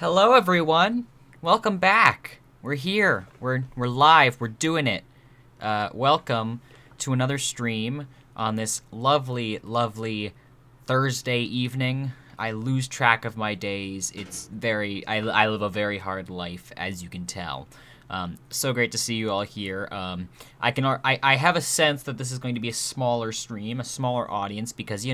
Hello, everyone. Welcome back. We're here. We're live. We're doing it. Welcome to another stream on this lovely, lovely Thursday evening. I lose track of my days. I live a very hard life, as you can tell. So great to see you all here. I have a sense that this is going to be a smaller stream, a smaller audience, because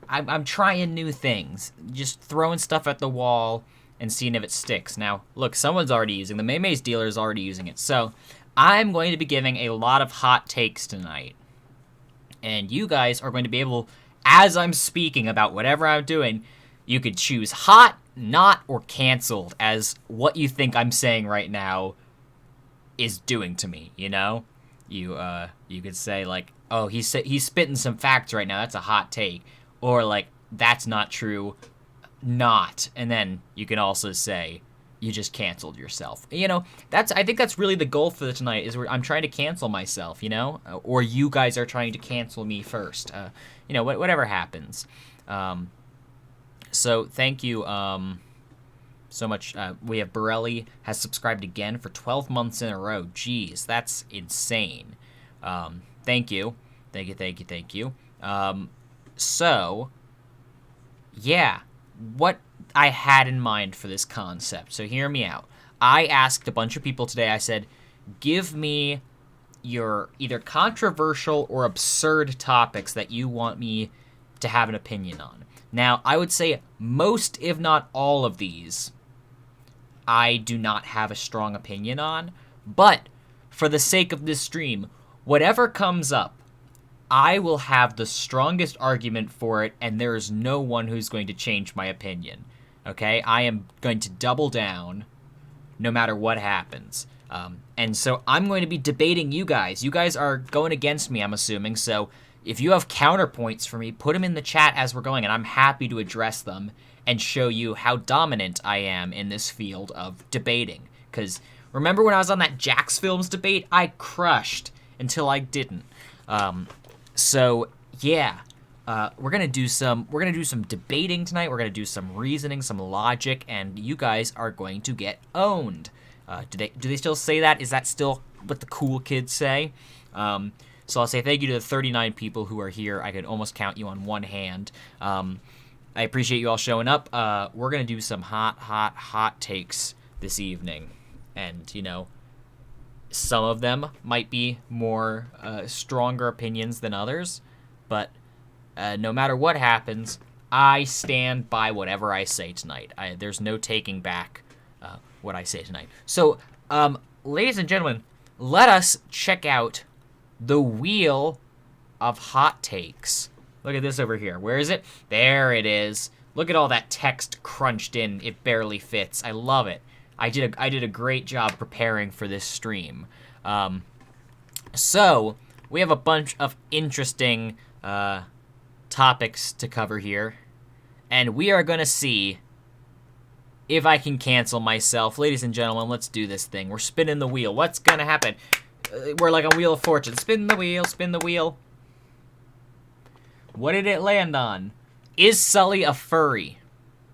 I'm trying new things, just throwing stuff at the wall and seeing if it sticks. Now, look, someone's already using the Maymay's dealer is already using it, so I'm going to be giving a lot of hot takes tonight, and you guys are going to be able, as I'm speaking about whatever I'm doing, you could choose hot, not, or canceled as what you think I'm saying right now is doing to me. You could say like, oh, he's spitting some facts right now. That's a hot take. Or, like, that's not true, not. And then you can also say, you just canceled yourself. I think that's really the goal for tonight, is I'm trying to cancel myself, Or you guys are trying to cancel me first. Whatever happens. So, thank you so much. We have Borelli has subscribed again for 12 months in a row. Jeez, that's insane. Thank you. Thank you. So, yeah, what I had in mind for this concept. So hear me out. I asked a bunch of people today, I said, give me your either controversial or absurd topics that you want me to have an opinion on. Now, I would say most, if not all of these, I do not have a strong opinion on. But for the sake of this stream, whatever comes up, I will have the strongest argument for it, and there is no one who's going to change my opinion. Okay? I am going to double down no matter what happens. And so I'm going to be debating you guys. You guys are going against me, I'm assuming. So if you have counterpoints for me, put them in the chat as we're going, and I'm happy to address them and show you how dominant I am in this field of debating. Because remember when I was on that Jax Films debate? I crushed until I didn't. So yeah, we're gonna do some debating tonight. We're gonna do some reasoning, some logic, and you guys are going to get owned. Do they still say that? Is that still what the cool kids say? So I'll say thank you to the 39 people who are here. I could almost count you on one hand. I appreciate you all showing up. We're gonna do some hot takes this evening, and some of them might be more stronger opinions than others, but no matter what happens, I stand by whatever I say tonight. There's no taking back what I say tonight. So, ladies and gentlemen, let us check out the wheel of hot takes. Look at this over here. Where is it? There it is. Look at all that text crunched in. It barely fits. I love it. I did a great job preparing for this stream. So we have a bunch of interesting topics to cover here, and we are gonna see if I can cancel myself. Ladies and gentlemen, let's do this thing. We're spinning the wheel. What's gonna happen? We're like a wheel of fortune. Spin the wheel, spin the wheel. What did it land on? Is Sully a furry?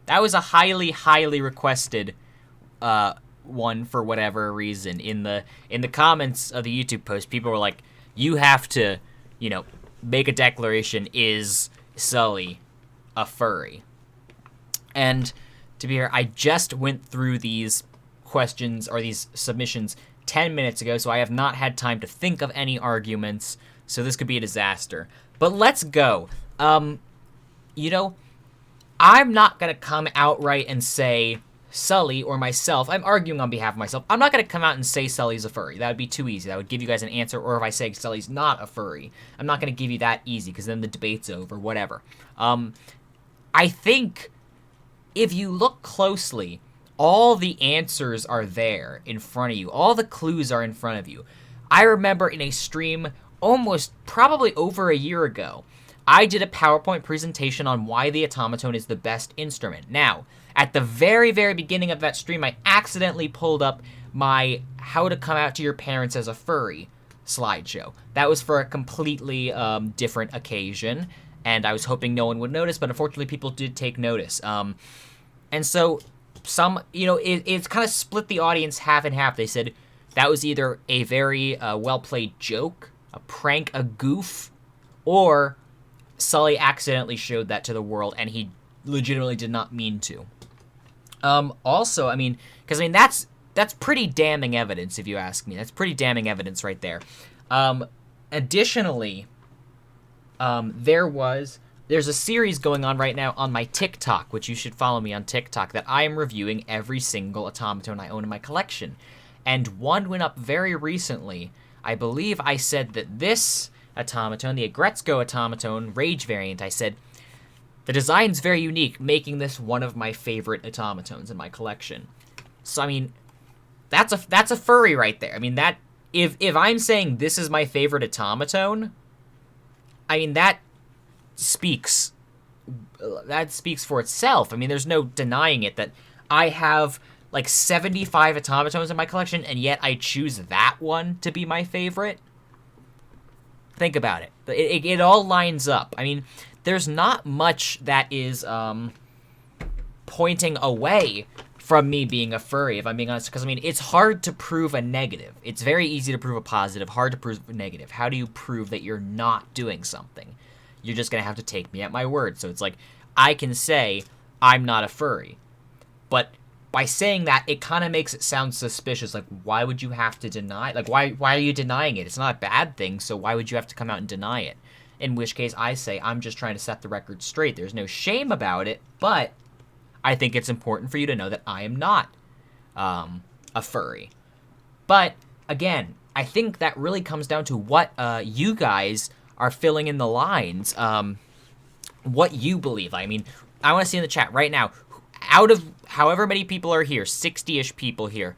That was a highly, highly requested one for whatever reason. In the comments of the YouTube post, people were like, you have to, make a declaration, is Sully a furry? And to be here, I just went through these questions or these submissions 10 minutes ago, so I have not had time to think of any arguments, so this could be a disaster. But let's go. I'm not gonna come outright and say Sully or myself. I'm arguing on behalf of myself. I'm not going to come out and say Sully's a furry. That would be too easy. That would give you guys an answer. Or if I say Sully's not a furry, I'm not going to give you that easy because then the debate's over. Whatever. I think if you look closely, all the answers are there in front of you. All the clues are in front of you. I remember in a stream almost probably over a year ago, I did a PowerPoint presentation on why the automaton is the best instrument. Now, at the very, very beginning of that stream, I accidentally pulled up my How to Come Out to Your Parents as a Furry slideshow. That was for a completely different occasion, and I was hoping no one would notice, but unfortunately people did take notice. And so some, it's kind of split the audience half and half. They said that was either a very well-played joke, a prank, a goof, or Sully accidentally showed that to the world, and he legitimately did not mean to. Also, because that's pretty damning evidence, if you ask me. That's pretty damning evidence right there. Additionally, there's a series going on right now on my TikTok, which you should follow me on TikTok, that I am reviewing every single automaton I own in my collection. And one went up very recently. I believe I said that this automaton, the Agretzko automaton Rage variant, I said, the design's very unique, making this one of my favorite automatons in my collection. So, that's a furry right there. That if I'm saying this is my favorite automaton, that speaks for itself. There's no denying it that I have like 75 automatons in my collection, and yet I choose that one to be my favorite. Think about it. It all lines up. There's not much that is pointing away from me being a furry, if I'm being honest, because it's hard to prove a negative. It's very easy to prove a positive, hard to prove a negative. How do you prove that you're not doing something? You're just gonna have to take me at my word. So it's like, I can say I'm not a furry, but by saying that, it kind of makes it sound suspicious. Like, why would you have to deny? Like, why are you denying it? It's not a bad thing, so why would you have to come out and deny it? In which case, I say I'm just trying to set the record straight. There's no shame about it, but I think it's important for you to know that I am not a furry. But again, I think that really comes down to what you guys are filling in the lines. What you believe. I want to see in the chat right now, out of however many people are here, 60-ish people here,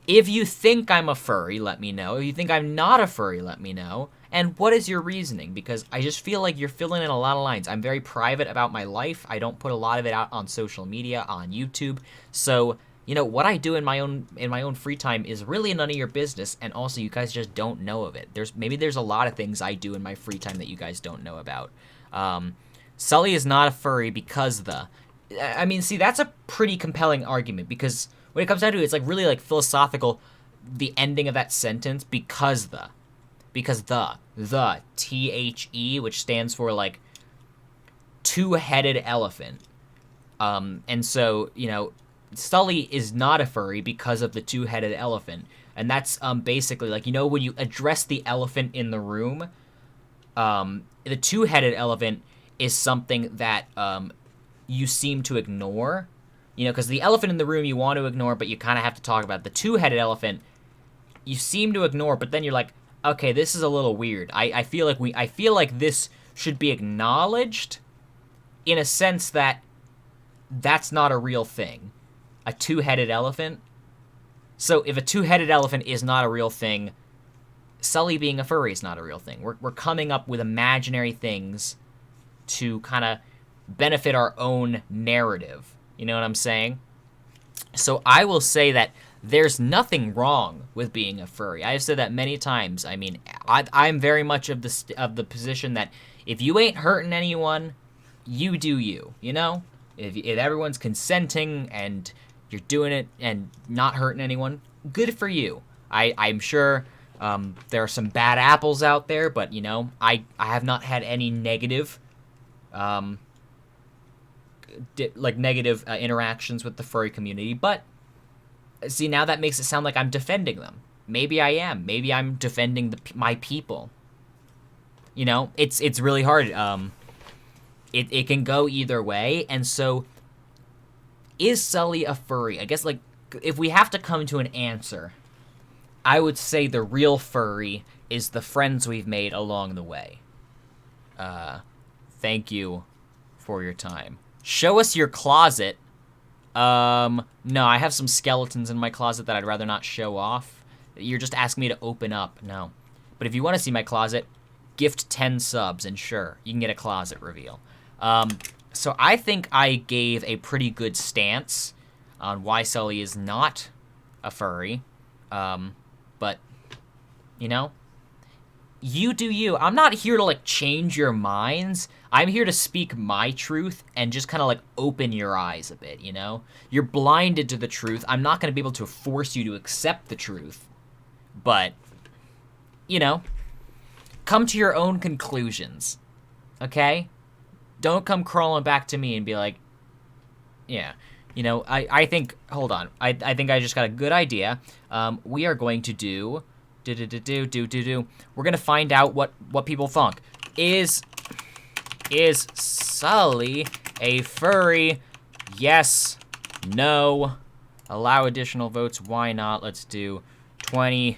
if you think I'm a furry, let me know. If you think I'm not a furry, let me know. And what is your reasoning? Because I just feel like you're filling in a lot of lines. I'm very private about my life. I don't put a lot of it out on social media, on YouTube. So, what I do in my own free time is really none of your business, and also you guys just don't know of it. Maybe there's a lot of things I do in my free time that you guys don't know about. Sully is not a furry because see, that's a pretty compelling argument, because when it comes down to it, it's like really like philosophical, the ending of that sentence, because the THE, which stands for like two-headed elephant. And so, Sully is not a furry because of the two-headed elephant. And that's basically like, when you address the elephant in the room, the two-headed elephant is something that you seem to ignore. Because the elephant in the room you want to ignore, but you kind of have to talk about. The two-headed elephant you seem to ignore, but then you're like, okay, this is a little weird. I feel like this should be acknowledged in a sense that that's not a real thing. A two-headed elephant. So if a two-headed elephant is not a real thing, Sully being a furry is not a real thing. We're coming up with imaginary things to kind of benefit our own narrative. You know what I'm saying? So I will say that there's nothing wrong with being a furry. I've said that many times. I'm very much of the position that if you ain't hurting anyone, you do you. If everyone's consenting and you're doing it and not hurting anyone, good for you. I'm sure there are some bad apples out there, but I have not had any negative interactions with the furry community, but see, now that makes it sound like I'm defending them. Maybe I am. Maybe I'm defending my people. It's really hard. It can go either way, and so is Sully a furry? I guess, if we have to come to an answer, I would say the real furry is the friends we've made along the way. Thank you for your time. Show us your closet. No, I have some skeletons in my closet that I'd rather not show off. You're just asking me to open up. No. But if you want to see my closet, gift 10 subs, and sure, you can get a closet reveal. So I think I gave a pretty good stance on why Sully is not a furry. But, you do you. I'm not here to, like, change your minds. I'm here to speak my truth and just kind of, like, open your eyes a bit, you know? You're blinded to the truth. I'm not going to be able to force you to accept the truth. But, you know, come to your own conclusions, okay? Don't come crawling back to me and be like, yeah, you know, I think, hold on. I think I just got a good idea. We are going to do, we're going to find out what people think. Is Sully a furry? Yes, no. Allow additional votes, why not? Let's do 20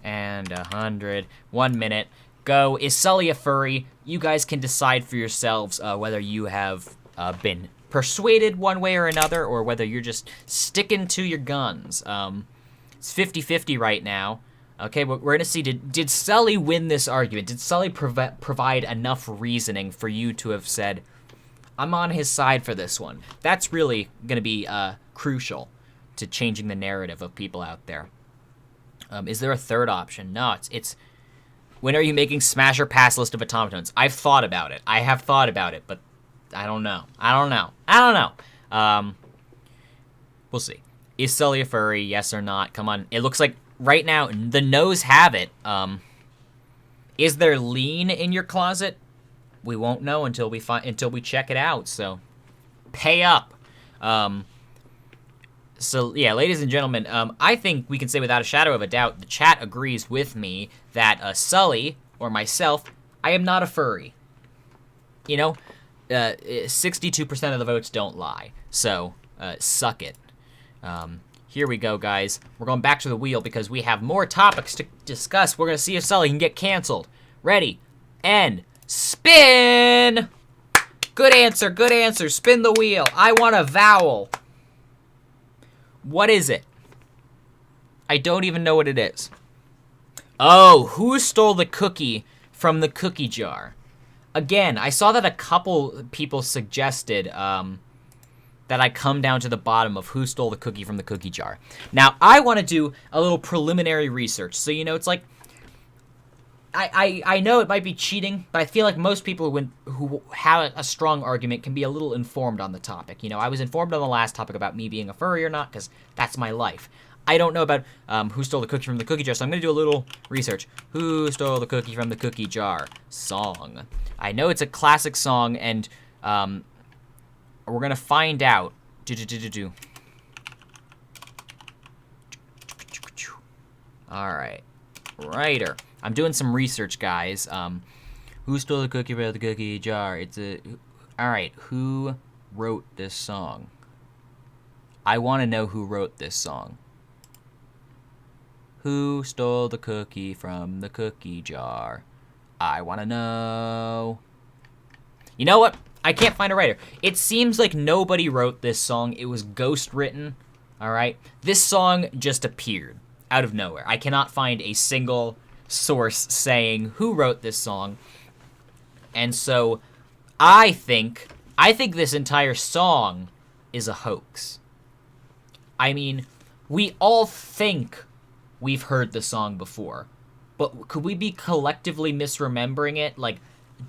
and 100. 1 minute. Go. Is Sully a furry? You guys can decide for yourselves whether you have been persuaded one way or another, or whether you're just sticking to your guns. It's 50-50 right now. Okay, but we're gonna see, did Sully win this argument? Did Sully provide enough reasoning for you to have said, I'm on his side for this one? That's really gonna be crucial to changing the narrative of people out there. Is there a third option? No, it's when are you making smash or pass list of automatons? I've thought about it. I have thought about it, but I don't know. We'll see. Is Sully a furry? Yes or not? Come on. It looks like right now the no's have it. Is there lean in your closet? We won't know until we check it out. So pay up. So yeah, ladies and gentlemen, I think we can say without a shadow of a doubt, the chat agrees with me that Sully or myself, I am not a furry. You know, 62% of the votes don't lie. So suck it. Here we go, guys. We're going back to the wheel because we have more topics to discuss. We're going to see if Sully can get canceled. Ready, and spin! Good answer, good answer. Spin the wheel. I want a vowel. What is it? I don't even know what it is. Oh, who stole the cookie from the cookie jar? Again, I saw that a couple people suggested that I come down to the bottom of who stole the cookie from the cookie jar. Now, I want to do a little preliminary research. So, you know, it's like, I know it might be cheating, but I feel like most people who have a strong argument can be a little informed on the topic. You know, I was informed on the last topic about me being a furry or not, because that's my life. I don't know about who stole the cookie from the cookie jar, so I'm going to do a little research. Who stole the cookie from the cookie jar? Song. I know it's a classic song, and we're going to find out. All right. Writer. I'm doing some research, guys. Who stole the cookie from the cookie jar? All right. Who wrote this song? I want to know who wrote this song. Who stole the cookie from the cookie jar? I want to know. You know what? I can't find a writer. It seems like nobody wrote this song. It was ghost written. All right. This song just appeared out of nowhere. I cannot find a single source saying who wrote this song. And so I think this entire song is a hoax. I mean, we all think we've heard the song before, but could we be collectively misremembering it? Like,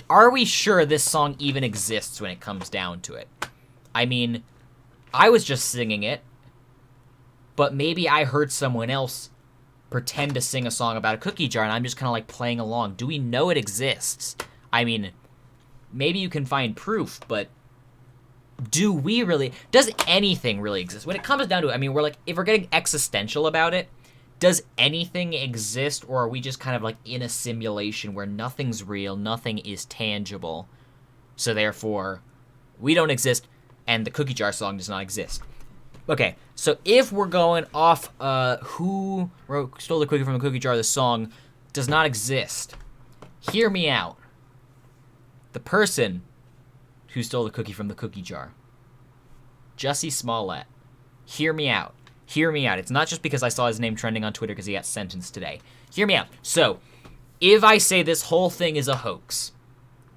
are we sure this song even exists when it comes down to it? I mean, I was just singing it, but maybe I heard someone else pretend to sing a song about a cookie jar, and I'm just kind of like playing along. Do we know it exists? I mean, maybe you can find proof, but do we really? Does anything really exist? When it comes down to it, I mean, if we're getting existential about it, does anything exist, or are we just kind of like in a simulation where nothing's real, nothing is tangible, so therefore we don't exist, and the cookie jar song does not exist? Okay, so if we're going off who stole the cookie from the cookie jar, the song does not exist. Hear me out. The person who stole the cookie from the cookie jar, Jussie Smollett. Hear me out. Hear me out. It's not just because I saw his name trending on Twitter because he got sentenced today. Hear me out. So, if I say this whole thing is a hoax,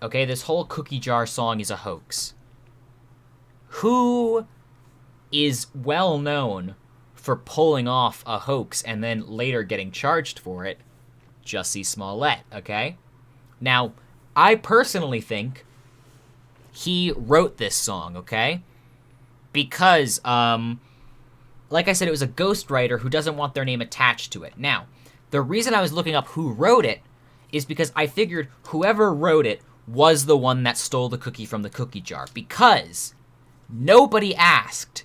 okay, this whole cookie jar song is a hoax, who is well known for pulling off a hoax and then later getting charged for it? Jussie Smollett, okay? Now, I personally think he wrote this song, okay? Because, like I said, it was a ghostwriter who doesn't want their name attached to it. Now, the reason I was looking up who wrote it is because I figured whoever wrote it was the one that stole the cookie from the cookie jar. Because nobody asked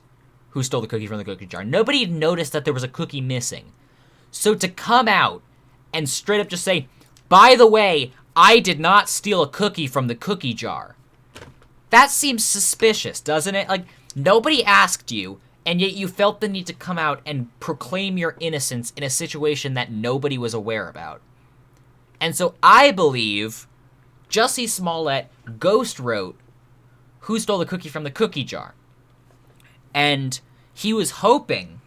who stole the cookie from the cookie jar. Nobody noticed that there was a cookie missing. So to come out and straight up just say, by the way, I did not steal a cookie from the cookie jar. That seems suspicious, doesn't it? Like, nobody asked you, and yet you felt the need to come out and proclaim your innocence in a situation that nobody was aware about. And so I believe Jussie Smollett ghost wrote Who Stole the Cookie from the Cookie Jar. And he was hoping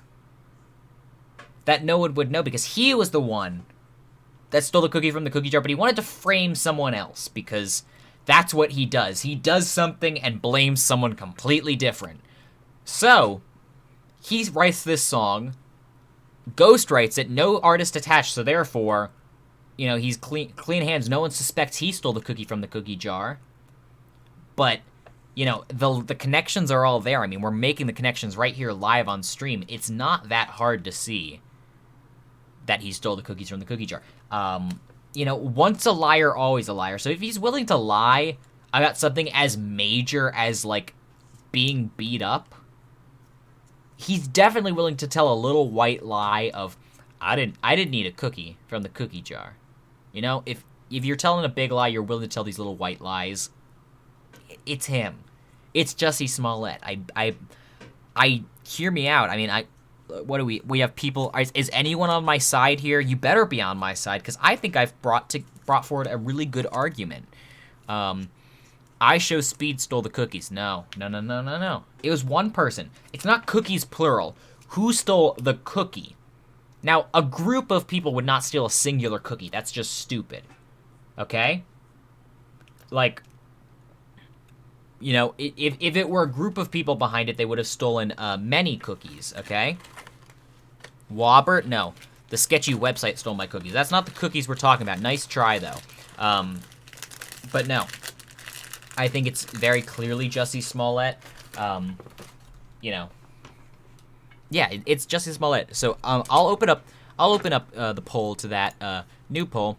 that no one would know because he was the one that stole the cookie from the cookie jar, but he wanted to frame someone else because that's what he does. He does something and blames someone completely different. So, he writes this song, ghost writes it, no artist attached, so therefore, you know, he's clean hands. No one suspects he stole the cookie from the cookie jar. But, you know, the connections are all there. I mean, we're making the connections right here live on stream. It's not that hard to see that he stole the cookies from the cookie jar. You know, once a liar, always a liar. So if he's willing to lie about something as major as, like, being beat up, he's definitely willing to tell a little white lie of, I didn't eat a cookie from the cookie jar. You know, if you're telling a big lie, you're willing to tell these little white lies. It's him. It's Jussie Smollett. I hear me out. I mean, what do we have people, is anyone on my side here? You better be on my side, because I think I've brought forward a really good argument. I Show Speed stole the cookies. No. It was one person. It's not cookies plural. Who stole the cookie? Now, a group of people would not steal a singular cookie. That's just stupid. Okay? Like, you know, if it were a group of people behind it, they would have stolen many cookies, okay? Wobbert? No. The sketchy website stole my cookies. That's not the cookies we're talking about. Nice try, though. But no. I think it's very clearly Jussie Smollett. You know. Yeah, it's Jussie Smollett. So, I'll open up the poll to that new poll.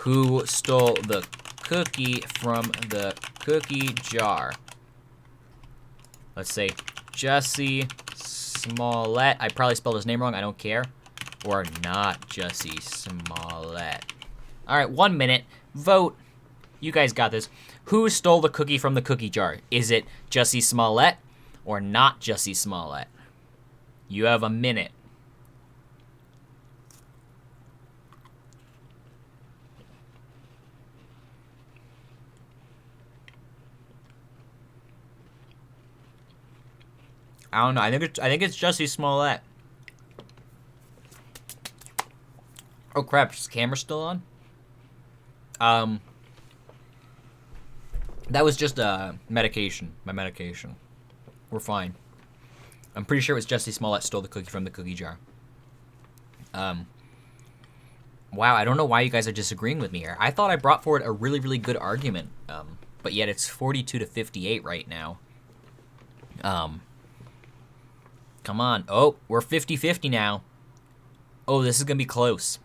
Who stole the cookie from the cookie jar? Let's say Jussie Smollett. I probably spelled his name wrong. I don't care. Or not Jussie Smollett. All right, 1 minute. Vote. You guys got this. Who stole the cookie from the cookie jar? Is it Jussie Smollett or not Jussie Smollett? You have a minute. I don't know. I think it's Jussie Smollett. Oh crap! Is the camera still on? That was just medication. My medication. We're fine. I'm pretty sure it was Jussie Smollett stole the cookie from the cookie jar. Wow, I don't know why you guys are disagreeing with me here. I thought I brought forward a really, really good argument. But yet it's 42-58 right now. Come on. Oh, we're 50-50 now. Oh, this is going to be close.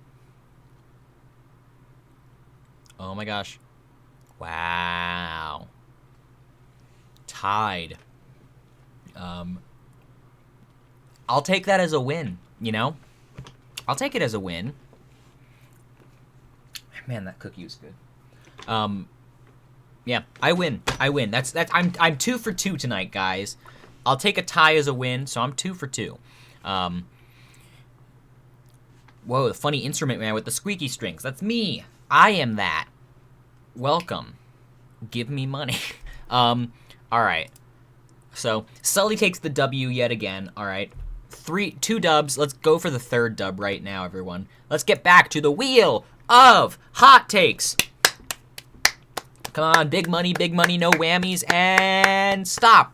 Oh my gosh. Wow. Tied. I'll take that as a win, you know? I'll take it as a win. Man, that cookie was good. Yeah, I win. I'm 2 for 2 tonight, guys. I'll take a tie as a win, so I'm 2 for 2. Whoa, the funny instrument man with the squeaky strings. That's me. I am that. Welcome. Give me money. Alright. So, Sully takes the W yet again. Alright. 2 dubs. Let's go for the 3rd dub right now, everyone. Let's get back to the wheel of hot takes. Come on, big money, no whammies, and stop.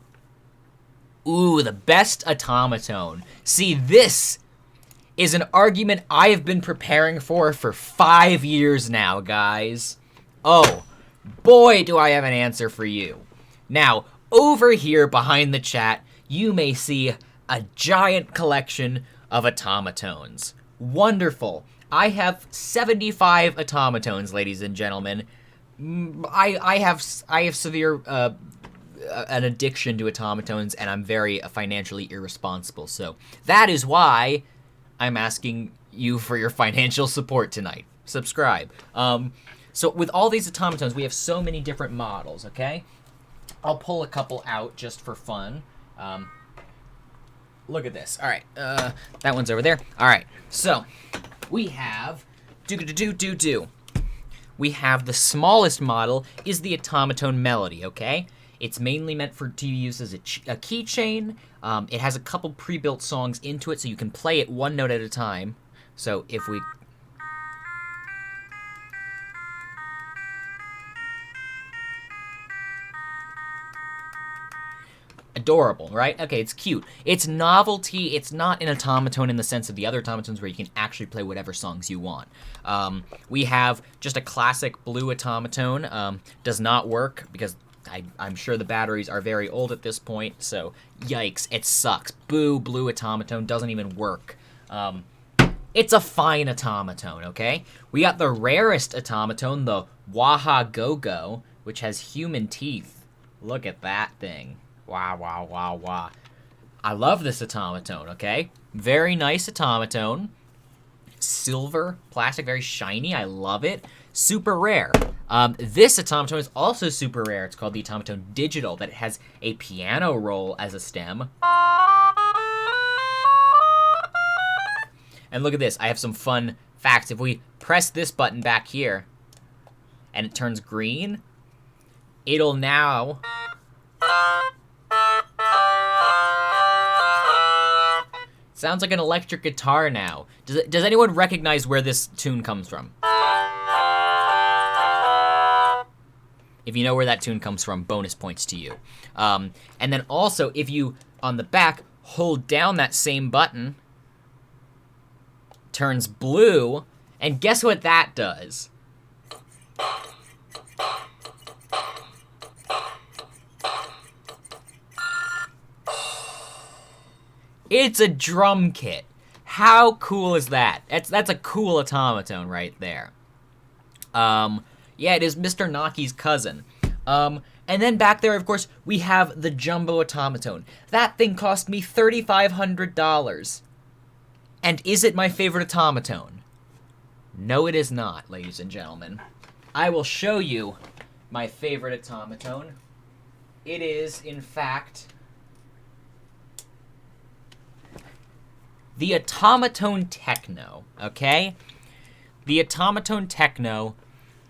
Ooh, the best automaton. See, this is an argument I have been preparing for 5 years now, guys. Oh, boy, do I have an answer for you. Now, over here behind the chat, you may see a giant collection of automatones. Wonderful. I have 75 automatones, ladies and gentlemen. I have severe an addiction to automatones, and I'm very financially irresponsible. So that is why I'm asking you for your financial support tonight. Subscribe. So with all these automatones, we have so many different models, okay? I'll pull a couple out just for fun. Look at this. All right, that one's over there. All right, so we have we have the smallest model is the automaton Melody, okay? It's mainly meant to use as a keychain. It has a couple pre-built songs into it, so you can play it one note at a time. So if we... Adorable, right? Okay, it's cute. It's novelty. It's not an automaton in the sense of the other automatons where you can actually play whatever songs you want. We have just a classic blue automaton. Does not work because I'm sure the batteries are very old at this point, so yikes, it sucks. Boo, blue automaton doesn't even work. It's a fine automaton, okay? We got the rarest automaton, the Waha Go-Go, which has human teeth. Look at that thing. Wow, wow, wow, wow. I love this automaton, okay? Very nice automaton. Silver, plastic, very shiny. I love it. Super rare. This automaton is also super rare. It's called the automaton Digital, that it has a piano roll as a stem. And look at this. I have some fun facts. If we press this button back here and it turns green, it'll now... Sounds like an electric guitar now. Does anyone recognize where this tune comes from? If you know where that tune comes from, bonus points to you. And then also, if you, on the back, hold down that same button, turns blue, and guess what that does? It's a drum kit. How cool is that? That's a cool automaton right there. Yeah, it is Mr. Naki's cousin. And then back there, of course, we have the Jumbo Automaton. That thing cost me $3,500. And is it my favorite automaton? No, it is not, ladies and gentlemen. I will show you my favorite automaton. It is, in fact... the Automaton Techno, okay? The Automaton Techno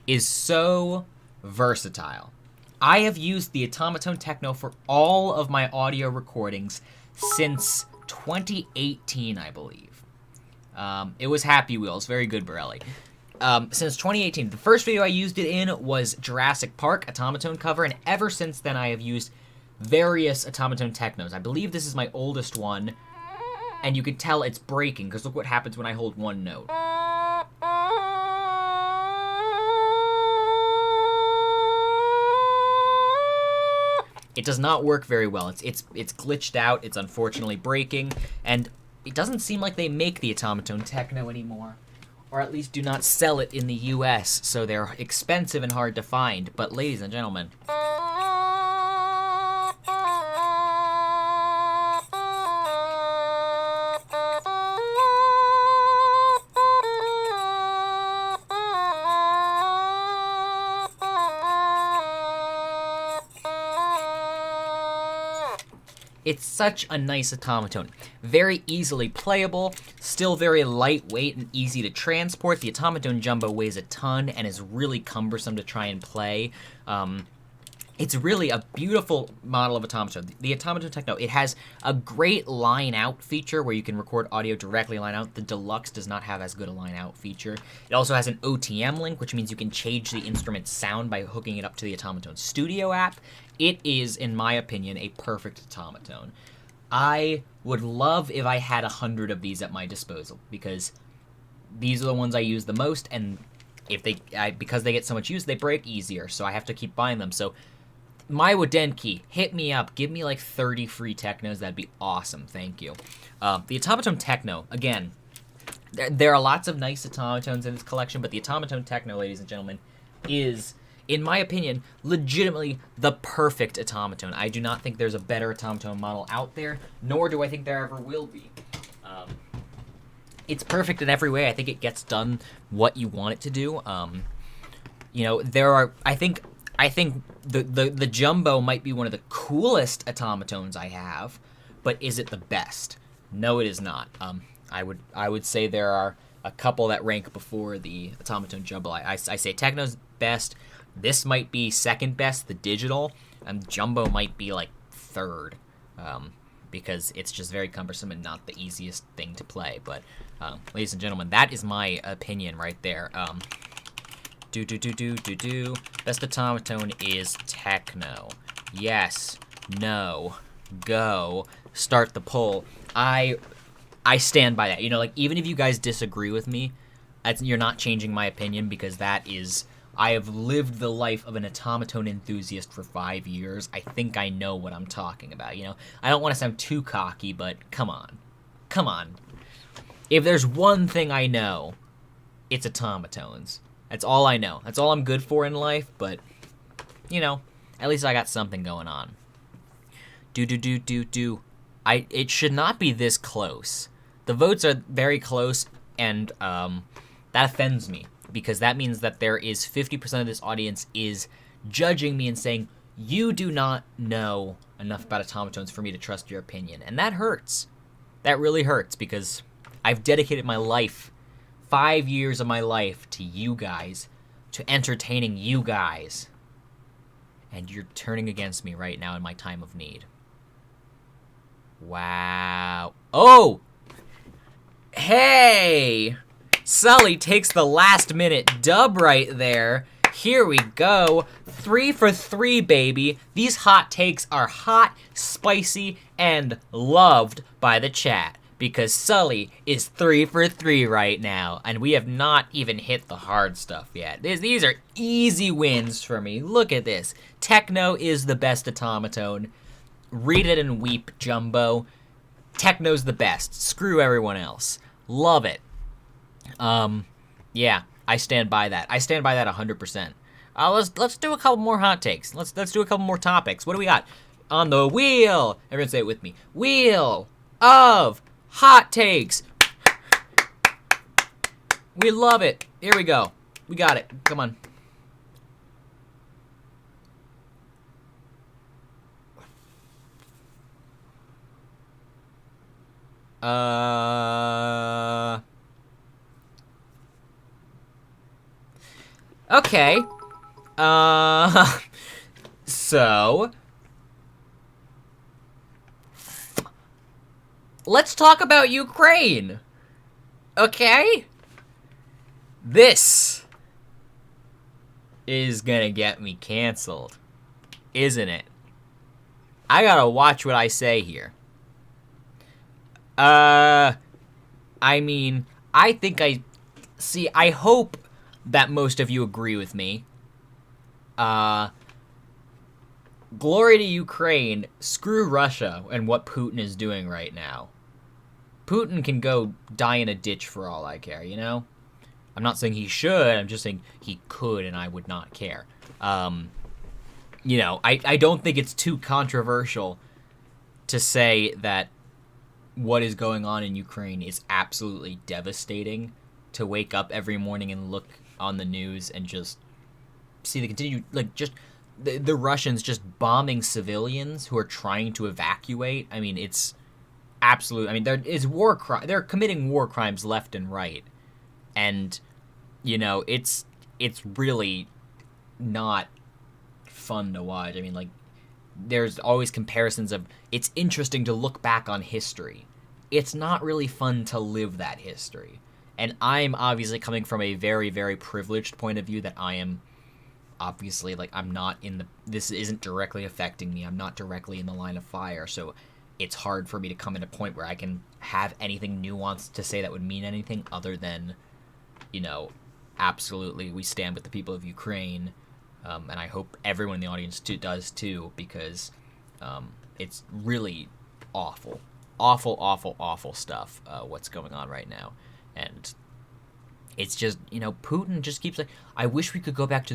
is so versatile. I have used the Automaton Techno for all of my audio recordings since 2018, I believe. It was Happy Wheels. Very good, Borelli. Since 2018. The first video I used it in was Jurassic Park Automaton cover, and ever since then I have used various Automaton Technos. I believe this is my oldest one. And you can tell it's breaking, because look what happens when I hold one note. It does not work very well. It's glitched out, it's unfortunately breaking, and it doesn't seem like they make the Automaton Techno anymore. Or at least do not sell it in the US, so they're expensive and hard to find. But ladies and gentlemen... it's such a nice automaton. Very easily playable, still very lightweight and easy to transport. The Automaton Jumbo weighs a ton and is really cumbersome to try and play. It's really a beautiful model of automaton. The Automaton Techno, it has a great line out feature where you can record audio directly line out. The Deluxe does not have as good a line out feature. It also has an OTM link, which means you can change the instrument's sound by hooking it up to the Automaton Studio app. It is, in my opinion, a perfect automaton. I would love if I had 100 of these at my disposal, because these are the ones I use the most, and if because they get so much use, they break easier, so I have to keep buying them. So my Wodenki, hit me up. Give me like 30 free Technos. That'd be awesome. Thank you. The Automaton Techno, again, there are lots of nice automatons in this collection, but the Automaton Techno, ladies and gentlemen, is, in my opinion, legitimately the perfect automaton. I do not think there's a better automaton model out there, nor do I think there ever will be. It's perfect in every way. I think it gets done what you want it to do. You know, there are, I think the Jumbo might be one of the coolest automatons I have, but is it the best? No, it is not. I would say there are a couple that rank before the Automaton Jumbo. I say Techno's best. This might be second best, the digital, and Jumbo might be like third, because it's just very cumbersome and not the easiest thing to play. But, ladies and gentlemen, that is my opinion right there. Best automaton is Techno. Yes. No. Go. Start the poll. I stand by that. You know, like, even if you guys disagree with me, you're not changing my opinion, because that is... I have lived the life of an automaton enthusiast for 5 years. I think I know what I'm talking about, you know? I don't want to sound too cocky, but come on. Come on. If there's one thing I know, it's automatons. That's all I know. That's all I'm good for in life, but, you know, at least I got something going on. It should not be this close. The votes are very close, and that offends me, because that means that there is 50% of this audience is judging me and saying, you do not know enough about automatons for me to trust your opinion. And that hurts. That really hurts, because I've dedicated my life, 5 years of my life, to you guys, to entertaining you guys. And you're turning against me right now in my time of need. Wow. Oh! Hey! Sully takes the last minute dub right there. Here we go. 3 for 3, baby. These hot takes are hot, spicy, and loved by the chat, because Sully is 3 for 3 right now, and we have not even hit the hard stuff yet. These are easy wins for me. Look at this. Techno is the best automaton. Read it and weep, Jumbo. Techno's the best. Screw everyone else. Love it. Yeah, I stand by that. I stand by that 100%. Let's do a couple more hot takes. Let's do a couple more topics. What do we got? On the wheel. Everyone say it with me. Wheel of hot takes. We love it. Here we go. We got it. Come on. Okay. So let's talk about Ukraine. Okay? This is gonna get me canceled, isn't it? I gotta watch what I say here. I mean, I hope that most of you agree with me. Glory to Ukraine, screw Russia and what Putin is doing right now. Putin can go die in a ditch for all I care, you know? I'm not saying he should, I'm just saying he could, and I would not care. You know, I don't think it's too controversial to say that what is going on in Ukraine is absolutely devastating. To wake up every morning and look on the news and just see the continued, like, just the Russians just bombing civilians who are trying to evacuate. I mean, it's absolute. I mean, they're committing war crimes left and right, and you know, it's really not fun to watch. I mean, like, there's always comparisons of, it's interesting to look back on history. It's not really fun to live that history. And I'm obviously coming from a very, very privileged point of view that I am obviously, like, I'm not in the, this isn't directly affecting me. I'm not directly in the line of fire. So it's hard for me to come at a point where I can have anything nuanced to say that would mean anything other than, absolutely we stand with the people of Ukraine, and I hope everyone in the audience does too, because it's really awful, awful, awful, awful stuff what's going on right now, and it's just Putin just keeps like, I wish we could go back to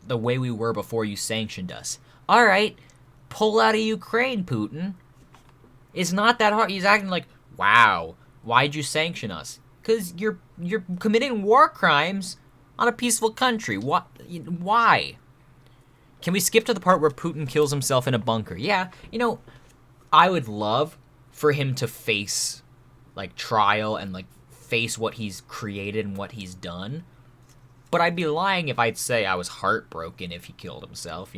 the way we were before you sanctioned us. All right, pull out of Ukraine, Putin. It's not that hard. He's acting like, wow, why'd you sanction us? Because you're committing war crimes on a peaceful country. What? Why? Can we skip to the part where Putin kills himself in a bunker? Yeah, I would love for him to face, trial and, face what he's created and what he's done. But I'd be lying if I'd say I was heartbroken if he killed himself,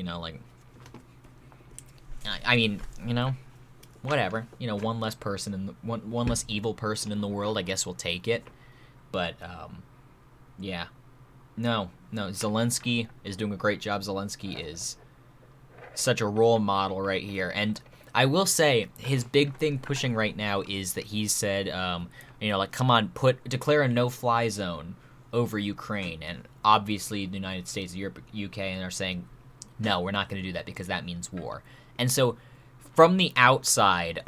I mean, whatever. One less person and one less evil person in the world. I guess we'll take it. But yeah, no. Zelensky is doing a great job. Zelensky is such a role model right here, and I will say his big thing pushing right now is that he said, come on, declare a no-fly zone over Ukraine, and obviously the United States, Europe, UK, and are saying, no, we're not going to do that because that means war. And so from the outside,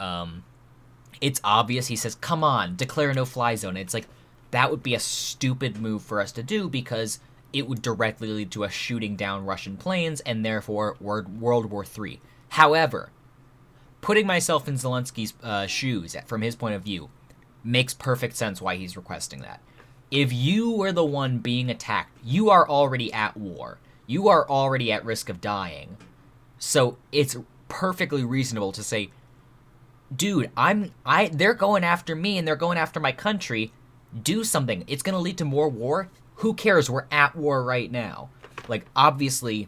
it's obvious. He says, come on, declare a no-fly zone. It's like, that would be a stupid move for us to do because it would directly lead to us shooting down Russian planes and therefore World War III. However, putting myself in Zelensky's shoes from his point of view makes perfect sense why he's requesting that. If you were the one being attacked, you are already at war. You are already at risk of dying. So it's perfectly reasonable to say, dude, they're going after me and they're going after my country. Do something. It's going to lead to more war. Who cares? We're at war right now. Obviously,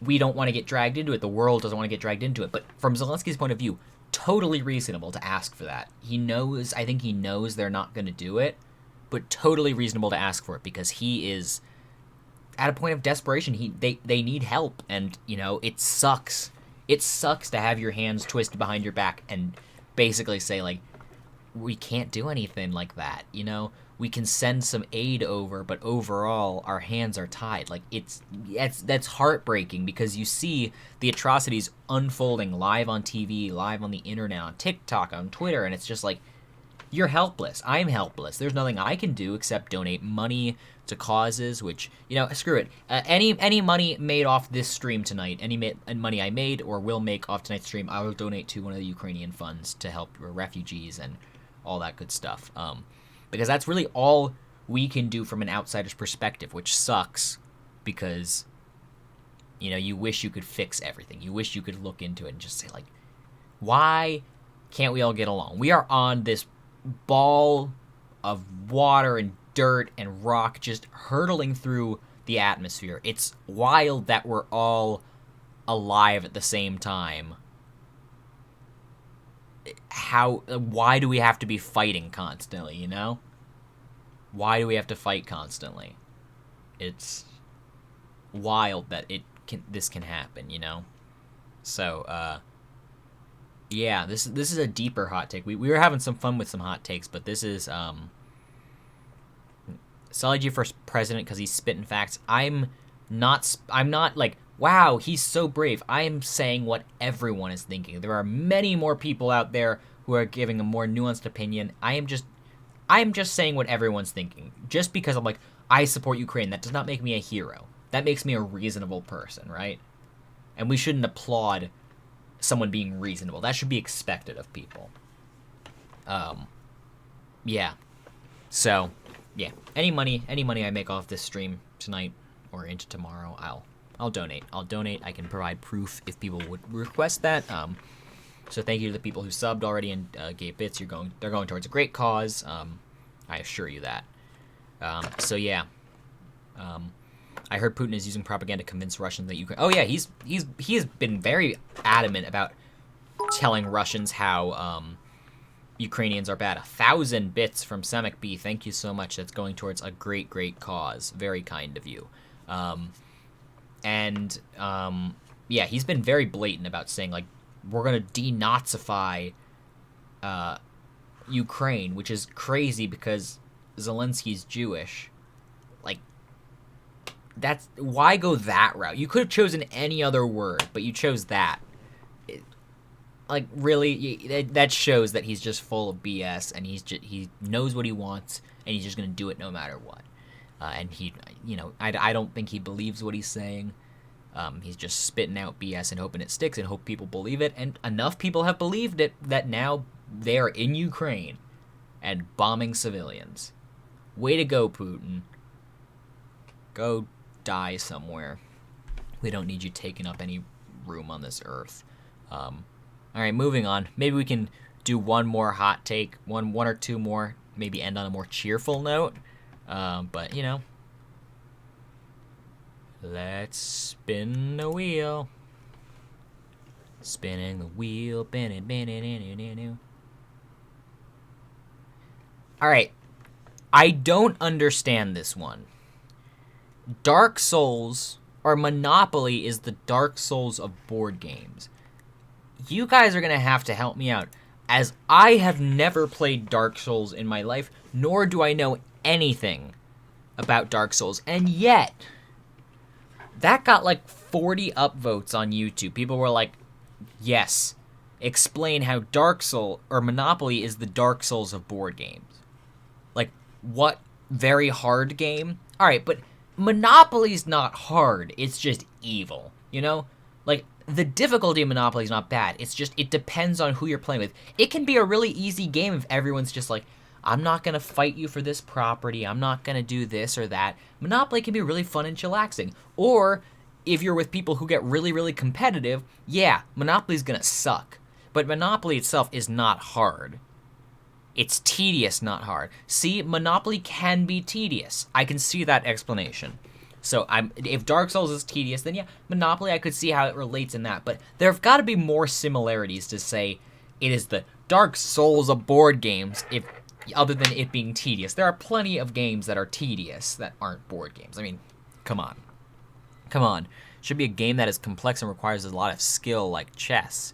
we don't want to get dragged into it. The world doesn't want to get dragged into it. But from Zelensky's point of view, totally reasonable to ask for that. I think he knows they're not going to do it, but totally reasonable to ask for it because he is at a point of desperation. They need help, and, it sucks. It sucks to have your hands twisted behind your back and basically say, we can't do anything like that, We can send some aid over, but overall, our hands are tied. That's heartbreaking because you see the atrocities unfolding live on TV, live on the internet, on TikTok, on Twitter, and it's just you're helpless. I'm helpless. There's nothing I can do except donate money to causes, which, screw it. Any money made off this stream tonight, any money I made or will make off tonight's stream, I will donate to one of the Ukrainian funds to help refugees and all that good stuff. Because that's really all we can do from an outsider's perspective, which sucks because, you wish you could fix everything. You wish you could look into it and just say, why can't we all get along? We are on this ball of water and dirt and rock just hurtling through the atmosphere. It's wild that we're all alive at the same time. Why do we have to be fighting constantly, Why do we have to fight constantly? It's wild that this can happen, So, yeah, this is a deeper hot take. We were having some fun with some hot takes, but this is, Sully G for president because he's spitting facts. I'm not wow, he's so brave. I am saying what everyone is thinking. There are many more people out there who are giving a more nuanced opinion. I am just saying what everyone's thinking. Just because I'm I support Ukraine, that does not make me a hero. That makes me a reasonable person, right? And we shouldn't applaud someone being reasonable. That should be expected of people. Yeah. So, yeah. Any money I make off this stream tonight or into tomorrow, I'll donate. I can provide proof if people would request that. So thank you to the people who subbed already and gave bits. They're going towards a great cause. I assure you that. So yeah. I heard Putin is using propaganda to convince Russians that Ukraine. Oh yeah, he has been very adamant about telling Russians how Ukrainians are bad. 1,000 bits from Semic B. Thank you so much. That's going towards a great cause. Very kind of you. Yeah, he's been very blatant about saying we're gonna denazify Ukraine, which is crazy because Zelensky's Jewish. Like, that's why go that route? You could have chosen any other word, but you chose that. Like, really, that shows that he's just full of BS, and he knows what he wants, and he's just gonna do it no matter what. And I don't think he believes what he's saying. He's just spitting out BS and hoping it sticks and hope people believe it. And enough people have believed it that now they are in Ukraine and bombing civilians. Way to go, Putin. Go die somewhere. We don't need you taking up any room on this earth. All right, moving on. Maybe we can do one more hot take, one or two more, maybe end on a more cheerful note. But, let's spin the wheel. Spinning the wheel. All right. I don't understand this one. Dark Souls, or Monopoly, is the Dark Souls of board games. You guys are going to have to help me out, as I have never played Dark Souls in my life, nor do I know anything about Dark Souls. And yet, that got like 40 upvotes on YouTube. People were like, yes, explain how Dark Souls, or Monopoly, is the Dark Souls of board games. Like, what very hard game? Alright, but Monopoly's not hard, it's just evil, Like, the difficulty of Monopoly is not bad. It's just, it depends on who you're playing with. It can be a really easy game if everyone's just like, I'm not going to fight you for this property. I'm not going to do this or that. Monopoly can be really fun and chillaxing. Or, if you're with people who get really, really competitive, yeah, Monopoly's going to suck. But Monopoly itself is not hard. It's tedious, not hard. See, Monopoly can be tedious. I can see that explanation. So if Dark Souls is tedious, then yeah, Monopoly, I could see how it relates in that. But there have got to be more similarities to say it is the Dark Souls of board games, other than it being tedious. There are plenty of games that are tedious that aren't board games. I mean, come on. Come on. Should be a game that is complex and requires a lot of skill, like chess.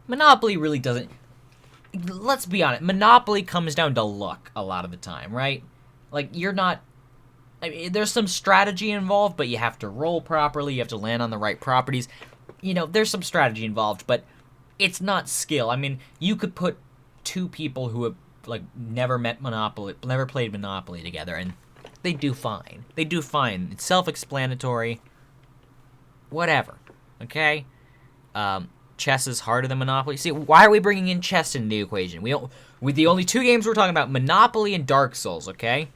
Monopoly really doesn't. Let's be honest. Monopoly comes down to luck a lot of the time, right? Like, you're not. I mean, there's some strategy involved, but you have to roll properly. You have to land on the right properties. There's some strategy involved, but it's not skill. I mean, you could put two people who have never played Monopoly together, and they do fine. They do fine. It's self-explanatory. Whatever. Okay. Chess is harder than Monopoly. See, why are we bringing in chess into the equation? With the only two games we're talking about, Monopoly and Dark Souls. Okay.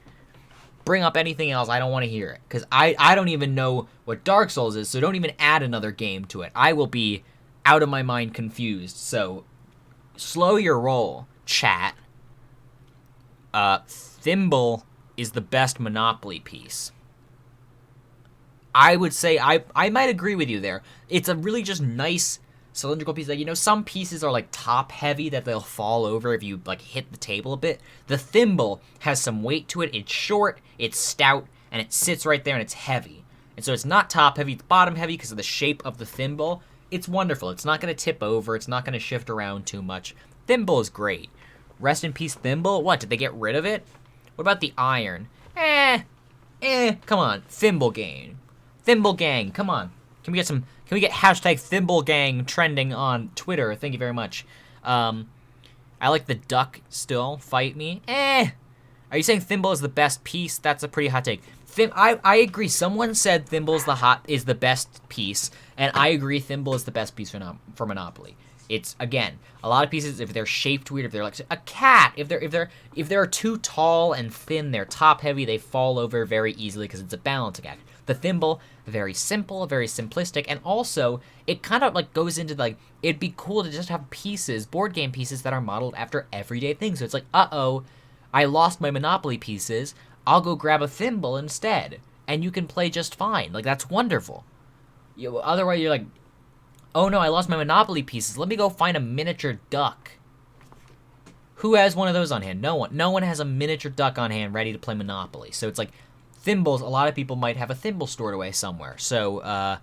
Bring up anything else, I don't want to hear it. Because I don't even know what Dark Souls is, so don't even add another game to it. I will be out of my mind confused. So, slow your roll, chat. Thimble is the best Monopoly piece. I would say, I might agree with you there. It's a really just nice cylindrical piece. Some pieces are top heavy that they'll fall over if you hit the table a bit. The thimble has some weight to it. It's short, it's stout, and it sits right there and it's heavy. And so it's not top heavy, it's bottom heavy because of the shape of the thimble. It's wonderful. It's not going to tip over. It's not going to shift around too much. Thimble is great. Rest in peace, Thimble. What, did they get rid of it? What about the iron? Come on. Thimble gang. Thimble gang, come on. Can we get hashtag Thimble gang trending on Twitter? Thank you very much. I like the duck still. Fight me. Are you saying Thimble is the best piece? That's a pretty hot take. I agree. Someone said Thimble is the best piece, and I agree Thimble is the best piece for Monopoly. It's, again, a lot of pieces, if they're shaped weird, if they're like a cat, if they're too tall and thin, they're top heavy, they fall over very easily because it's a balancing act. The thimble, very simple, very simplistic, and also it kind of goes into it'd be cool to just have pieces, board game pieces that are modeled after everyday things. So it's uh-oh, I lost my Monopoly pieces, I'll go grab a thimble instead, and you can play just fine. That's wonderful. Otherwise you're oh no, I lost my Monopoly pieces, let me go find a miniature duck. Who has one of those on hand? No one. No one has a miniature duck on hand ready to play Monopoly. So it's thimbles, a lot of people might have a thimble stored away somewhere. So,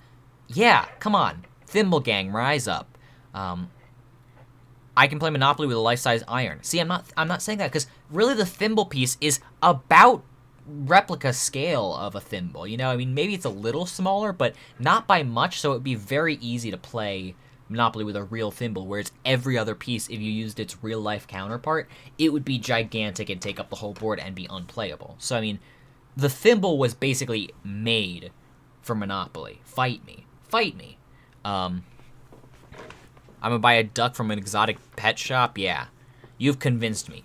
yeah, come on. Thimble gang, rise up. I can play Monopoly with a life-size iron. See, I'm not saying that because really the thimble piece is about replica scale of a thimble. You know, I mean, maybe it's a little smaller, but not by much, so it would be very easy to play Monopoly with a real thimble, whereas every other piece, if you used its real-life counterpart, it would be gigantic and take up the whole board and be unplayable. So, I mean, the thimble was basically made for Monopoly. Fight me. Fight me. I'm gonna buy a duck from an exotic pet shop? Yeah. You've convinced me.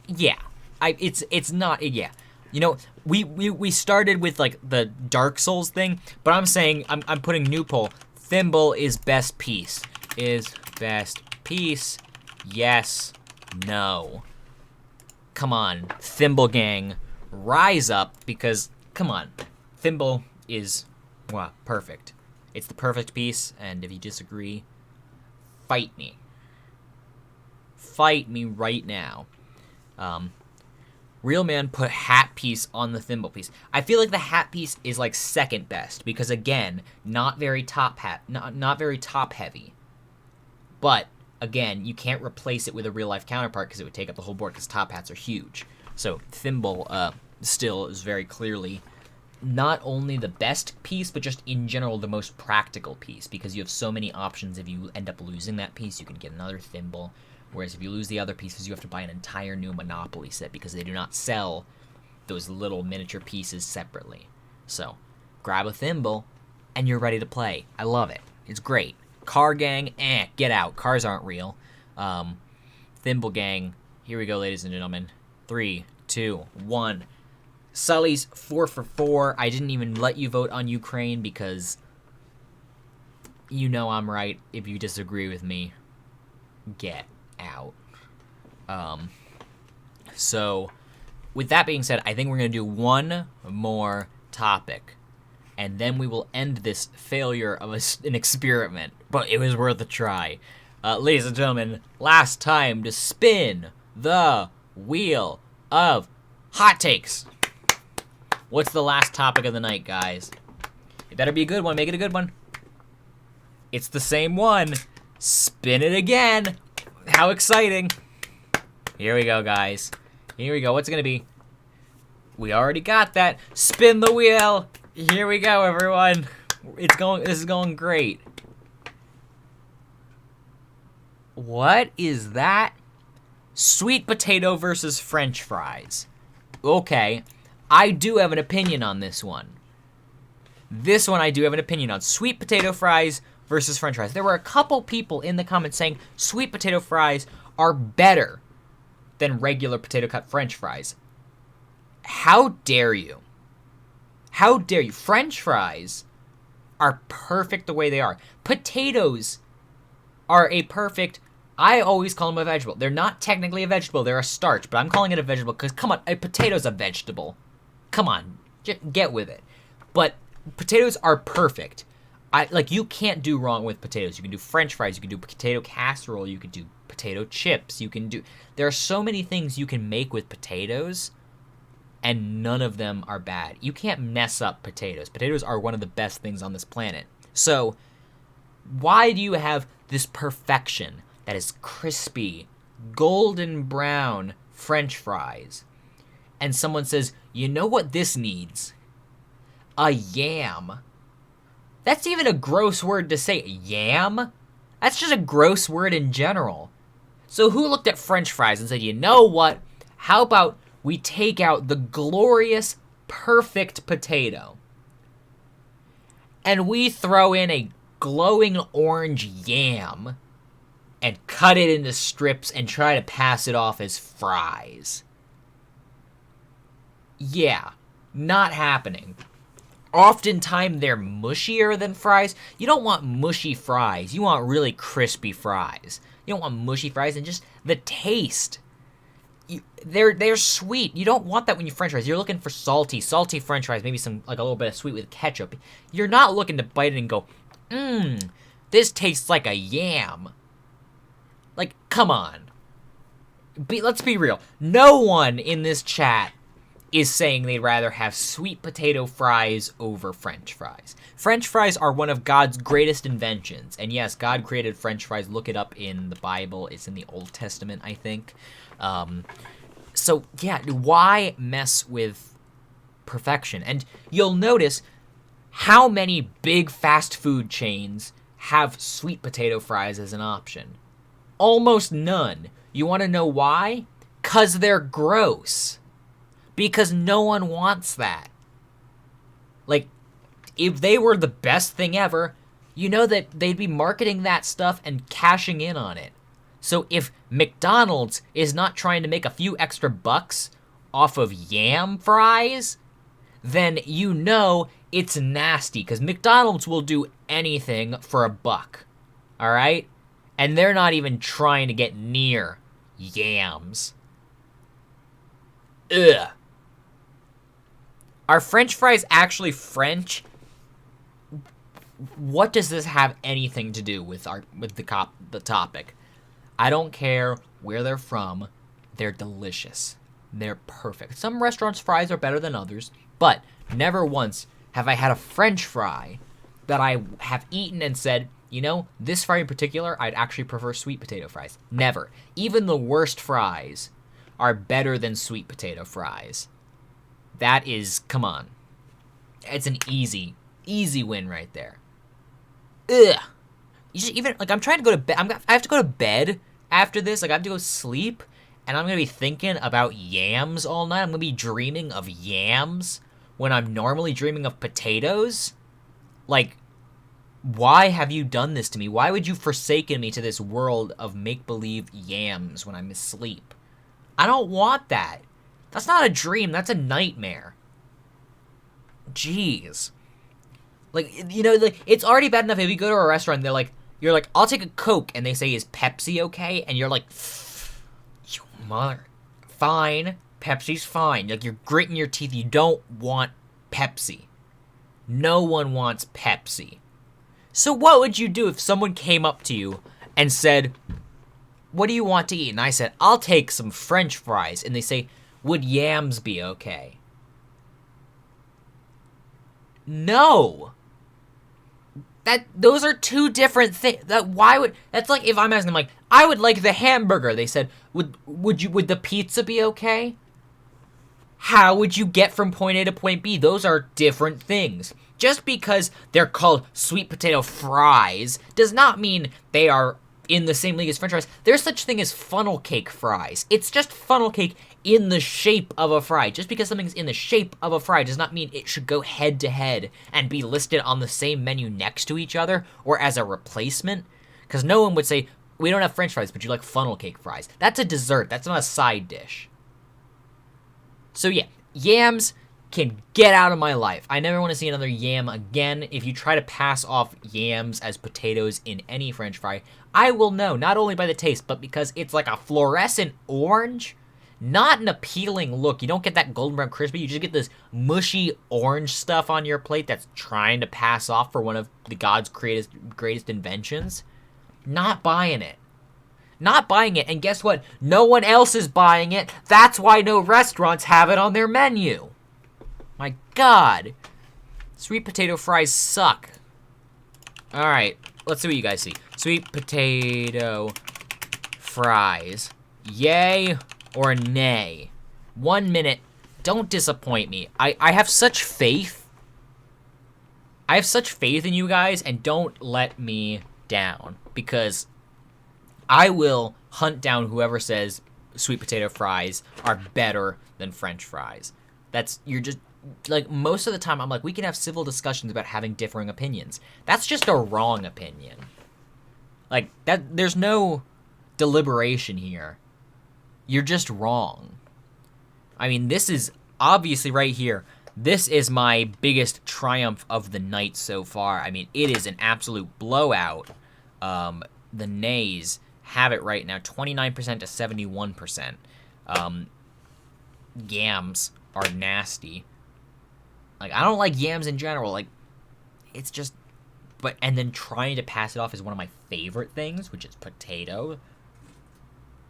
It's not, yeah. You know, we started with, like, the Dark Souls thing, but I'm saying, I'm putting new poll. Thimble is best piece. Is best piece. Yes. No. Come on. Thimble gang. Rise up, because, come on. Thimble is, wow, perfect. It's the perfect piece, and if you disagree, fight me. Fight me right now. Real Man put hat piece on the thimble piece. I feel like the hat piece is like second best because again, not very top heavy. But again, you can't replace it with a real life counterpart because it would take up the whole board because top hats are huge. So thimble still is very clearly not only the best piece, but just in general the most practical piece because you have so many options. If you end up losing that piece, you can get another thimble. Whereas if you lose the other pieces, you have to buy an entire new Monopoly set because they do not sell those little miniature pieces separately. So, grab a thimble, and you're ready to play. I love it. It's great. Car gang, get out. Cars aren't real. Thimble gang, here we go, ladies and gentlemen. 3, 2, 1. Sully's 4 for 4. I didn't even let you vote on Ukraine because you know I'm right. If you disagree with me, get out. So with that being said, I think we're going to do one more topic and then we will end this failure of an experiment, but it was worth a try. Ladies and gentlemen, last time to spin the wheel of hot takes. What's the last topic of the night, guys? It better be a good one. Make it a good one. It's the same one. Spin it again. How exciting. Here we go, guys. Here we go. What's it going to be? We already got that. Spin the wheel. Here we go, everyone. This is going great. What is that? Sweet potato versus French fries. Okay. I do have an opinion on this one. This one I do have an opinion on. Sweet potato fries versus French fries. There were a couple people in the comments saying sweet potato fries are better than regular potato cut French fries. How dare you? How dare you? French fries are perfect the way they are. Potatoes are a perfect, I always call them a vegetable. They're not technically a vegetable, they're a starch, but I'm calling it a vegetable because, come on, a potato's a vegetable. Come on, get with it. But potatoes are perfect. You can't do wrong with potatoes. You can do French fries, you can do potato casserole, you can do potato chips, there are so many things you can make with potatoes, and none of them are bad. You can't mess up potatoes. Potatoes are one of the best things on this planet. So, why do you have this perfection that is crispy, golden brown French fries, and someone says, you know what this needs? A yam. That's even a gross word to say. Yam? That's just a gross word in general. So who looked at French fries and said, you know what? How about we take out the glorious, perfect potato, and we throw in a glowing orange yam and cut it into strips and try to pass it off as fries? Yeah, not happening. Oftentimes they're mushier than fries. You don't want mushy fries. You want really crispy fries. You don't want mushy fries, and just the taste. They're sweet. You don't want that when you French fries. You're looking for salty French fries, maybe some a little bit of sweet with ketchup. You're not looking to bite it and go, this tastes like a yam. Come on. Let's be real. No one in this chat is saying they'd rather have sweet potato fries over French fries. French fries are one of God's greatest inventions. And yes, God created French fries. Look it up in the Bible. It's in the Old Testament, I think. So, yeah, why mess with perfection? And you'll notice how many big fast food chains have sweet potato fries as an option. Almost none. You want to know why? 'Cause they're gross. Because no one wants that. Like, if they were the best thing ever, you know that they'd be marketing that stuff and cashing in on it. So if McDonald's is not trying to make a few extra bucks off of yam fries, then you know it's nasty, because McDonald's will do anything for a buck. All right? And they're not even trying to get near yams. Ugh. Are French fries actually French? What does this have anything to do with the topic? I don't care where they're from. They're delicious. They're perfect. Some restaurants' fries are better than others, but never once have I had a French fry that I have eaten and said, you know, this fry in particular, I'd actually prefer sweet potato fries. Never. Even the worst fries are better than sweet potato fries. That is, come on. It's an easy win right there. Ugh. You just even, like, I'm trying to go to bed. I have to go to bed after this. Like, I have to go sleep, and I'm going to be thinking about yams all night. I'm going to be dreaming of yams when I'm normally dreaming of potatoes. Like, why have you done this to me? Why would you forsaken me to this world of make-believe yams when I'm asleep? I don't want that. That's not a dream. That's a nightmare. Jeez. Like, you know, like, it's already bad enough if you go to a restaurant, you're like, I'll take a Coke, and they say, is Pepsi okay? And you're like, you mother. Fine. Pepsi's fine. Like, you're gritting your teeth. You don't want Pepsi. No one wants Pepsi. So what would you do if someone came up to you and said, what do you want to eat? And I said, I'll take some French fries. And they say, would yams be okay? No. Those are two different things. That's like if I'm asking them, like, I would like the hamburger. They said, would the pizza be okay? How would you get from point A to point B? Those are different things. Just because they're called sweet potato fries does not mean they are in the same league as French fries. There's such thing as funnel cake fries. It's just funnel cake in the shape of a fry. Just because something's in the shape of a fry does not mean it should go head to head and be listed on the same menu next to each other or as a replacement. Because no one would say, we don't have French fries, but you like funnel cake fries. That's a dessert. That's not a side dish. So yeah, yams can get out of my life. I never want to see another yam again. If you try to pass off yams as potatoes in any French fry, I will know, not only by the taste, but because it's like a fluorescent orange. Not an appealing look. You don't get that golden brown crispy. You just get this mushy orange stuff on your plate that's trying to pass off for one of the God's greatest inventions. Not buying it. Not buying it. And guess what? No one else is buying it. That's why no restaurants have it on their menu. My God. Sweet potato fries suck. Alright, let's see what you guys see. Sweet potato fries. Yay or nay? 1 minute. Don't disappoint me. I have such faith. I have such faith in you guys, and don't let me down. Because I will hunt down whoever says sweet potato fries are better than French fries. You're just, like, most of the time I'm like, we can have civil discussions about having differing opinions. That's just a wrong opinion. Like, there's no deliberation here. You're just wrong. I mean, this is obviously right here. This is my biggest triumph of the night so far. I mean, it is an absolute blowout. The nays have it right now, 29% to 71%. Yams are nasty. Like, I don't like yams in general. Like, it's just, and then trying to pass it off as one of my favorite things, which is potato.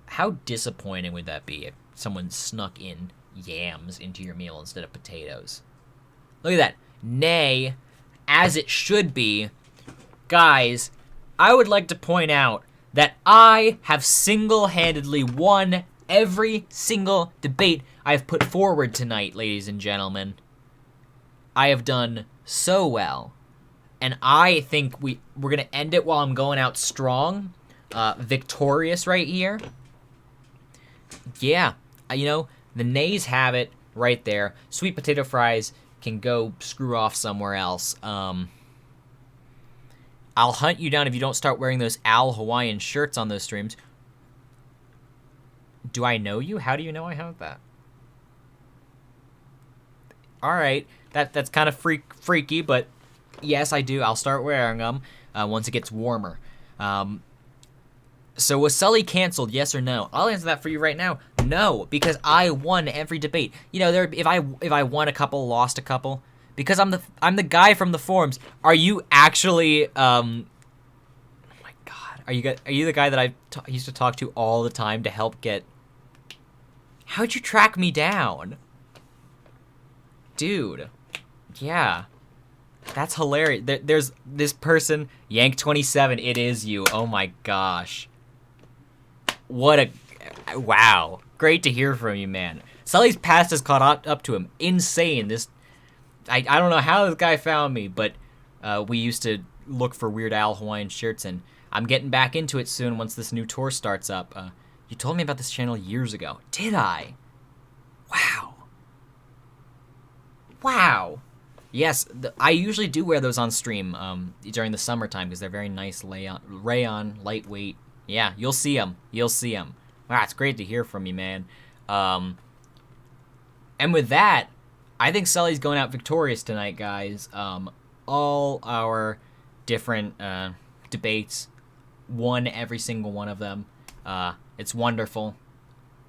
How disappointing would that be if someone snuck in yams into your meal instead of potatoes. Look at that. Nay, as it should be. Guys, I would like to point out that I have single-handedly won every single debate I've put forward tonight, ladies and gentlemen. I have done so well. And I think we're going to end it while I'm going out strong. Victorious right here. Yeah, the nays have it right there. Sweet potato fries can go screw off somewhere else. I'll hunt you down if you don't start wearing those Al Hawaiian shirts on those streams. Do I know you? How do you know I have that? All right, that's kind of freaky, but yes, I do. I'll start wearing them once it gets warmer. So was Sully canceled? Yes or no? I'll answer that for you right now. No, because I won every debate. If I won a couple, lost a couple, because I'm the guy from the forums. Are you actually? Oh my God, are you the guy that I used to talk to all the time to help get? How'd you track me down, dude? Yeah. That's hilarious. There's this person, Yank27. It is you. Oh my gosh. What a... Wow. Great to hear from you, man. Sully's past has caught up to him. Insane. I don't know how this guy found me, but we used to look for Weird Al Hawaiian shirts, and I'm getting back into it soon once this new tour starts up. You told me about this channel years ago. Did I? Wow. Wow. Yes, I usually do wear those on stream during the summertime because they're very nice rayon, lightweight. Yeah, you'll see them. You'll see them. Wow, it's great to hear from you, man. And with that, I think Sully's going out victorious tonight, guys. All our different debates, won every single one of them. It's wonderful,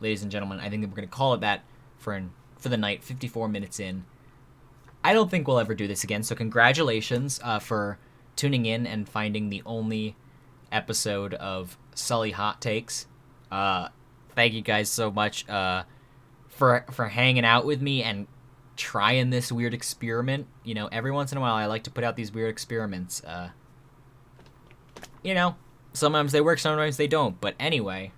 ladies and gentlemen. I think that we're going to call it that for the night, 54 minutes in. I don't think we'll ever do this again, so congratulations for tuning in and finding the only episode of Sully Hot Takes. Thank you guys so much for hanging out with me and trying this weird experiment. Every once in a while I like to put out these weird experiments. Sometimes they work, sometimes they don't. But anyway,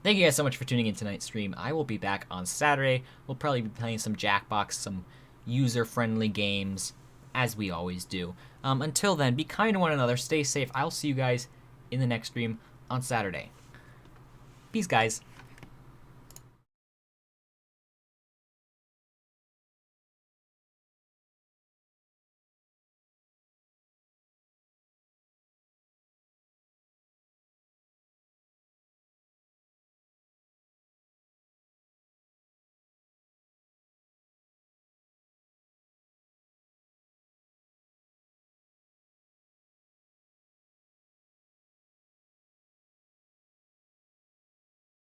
thank you guys so much for tuning in tonight's stream. I will be back on Saturday. We'll probably be playing some Jackbox, some user-friendly games, as we always do. Until then, be kind to one another, stay safe. I'll see you guys in the next stream on Saturday. Peace, guys.